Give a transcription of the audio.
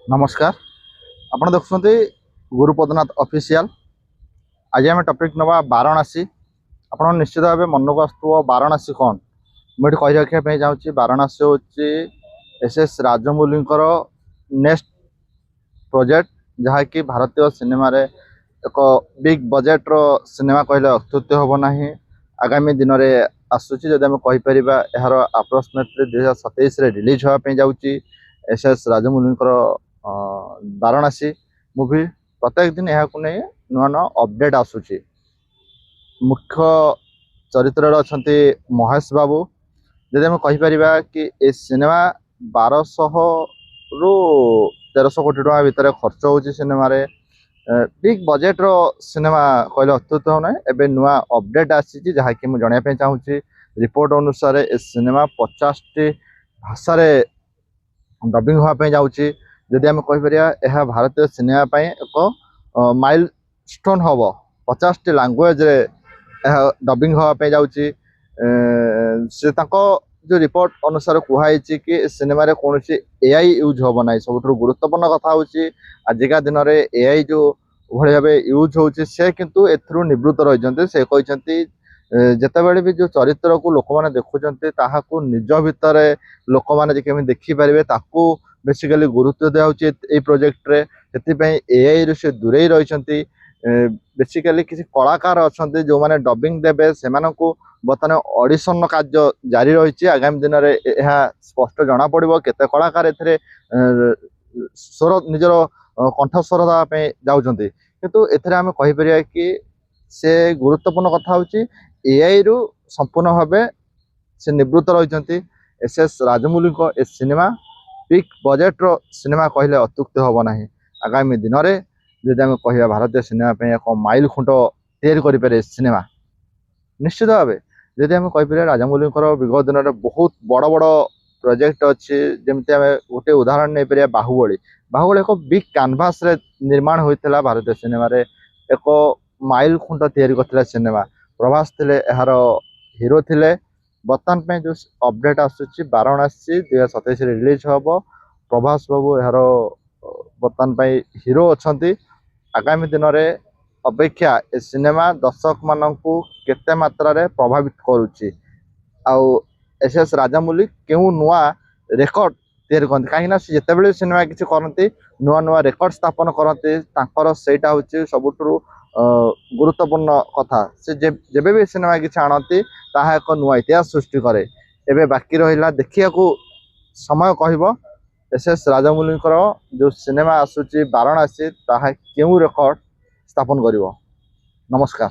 नमस्कार आपण देखुछन्ते गुरुपदनाथ ऑफिशियल। आज आम टॉपिक नवा वाराणसी। आपण निश्चित भाव मन को आसुव वाराणसी कौन मुझे कही रखापी चाहूँगी। वाराणसी हूँ एस राजमौली नेक्स्ट प्रोजेक्ट जहाँकि भारतीय सिनेमा रे एक बिग बजेट रो सिनेमा कहले अत्युक्ति हम ना। आगामी दिन में आसूची जदि आम कहीपर यार अप्रोक्सीमेटली 2027 रिलीज होगापी जाऊँगी एस राजमौली वाराणसी मूवी। प्रत्येक दिन यह नहीं नुआ नुआ अपडेट आसूची। मुख्य चरित्र अच्छा महेश बाबू। जदि आम कहीपर कि ए सिनेमा 1200 रु 1300 कोटी टका भितर खर्च होची सिनेमा रे। बिग बजेट रो सिनेमा कहले अत्युक्त हो ना। एबे नुआ अपडेट आसी जहाँकि मुझे जनवाई चाहूँगी। रिपोर्ट अनुसार ए सिनेमा 50 टी भाषा डबिंग होगापी जाऊँगी। जदि आम कहीपर यह भारतीय सिनेमा एक माइल स्टोन हम 50 टी लैंग्वेज रे डबिंग होगापी जाऊँगी। से जो रिपोर्ट अनुसार कहुई कि सिनेमा रे कौन एआई यूज हम ना। सब गुरुत्वपूर्ण कथा हूँ आजिका दिन में एआई जो भाई भाव यूज हो किंतु एथरू निवृत्त रही। से कहते जितेबाला भी जो चरित्र को लोक मैंने देखुं निज भितर लोक मैंने केमी देखिपारे बेसिकली गुरुत्व दिया प्रोजेक्ट रे। से एआई रु से दूरे रही। बेसिकली किसी कलाकार अच्छा जो मैंने डबिंग देवे से बर्तमान ऑडिशन कार्य जारी रही। आगामी दिन में यह स्पष्ट जना पड़ो केते कलाकार स्वर निजर कंठस्वर देवाई जाऊँच। किंतु एथरे आम कहीपर कि से गुरुत्वपूर्ण कथा हूँ एआई रु संपूर्ण भाव से निवृत्त रही। एस राजमौली ए सिनेमा बिग बजेट रो सिनेमा कहले अत्युक्त हम ना। आगामी दिन में जदि आम कह भारतीय सिनेमा एक माइल खुंट तैयारी सिनेमा निश्चित भाव जदि आम कहीपर राजमौली विगत दिन में बहुत बड़ बड़ प्रोजेक्ट अच्छी। जमी आम गोटे उदाहरण नहीं पारे बाहुबली। बाहुबली एक बिग कैनवास रे निर्माण होता भारतीय सिनेमा रे। एक माइल खुंट तैयारी करथिला सिनेमा। प्रभास थे यार हीरो थे। बर्तमान जो अपडेट आसूची वाराणसी 2027 रिलीज हम। प्रभास बाबू यार बर्तमान हीरो अच्छा। आगामी दिन में अपेक्षा ए सिनेमा दर्शक मानू केते मात्रा रे प्रभावित करुच्ची। एस राजमौली क्यों नुआ रेकर्ड तैयारी करते कहीं जिते सिनेमा किसी करती नुआ नुआ रेकर्ड स्थापन करते सेटा हूँ सबुठ गुरुत्वपूर्ण कथा। से जेबे भी सिनेमा किसी आणती ताहा एक नुआ इतिहास सृष्टि करे। एबे बाकी रहा देखिया समय कह एस राजमौली जो सिनेमा आसूची वाराणसी ताहा क्यों रेकर्ड स्थापन करिवो। नमस्कार।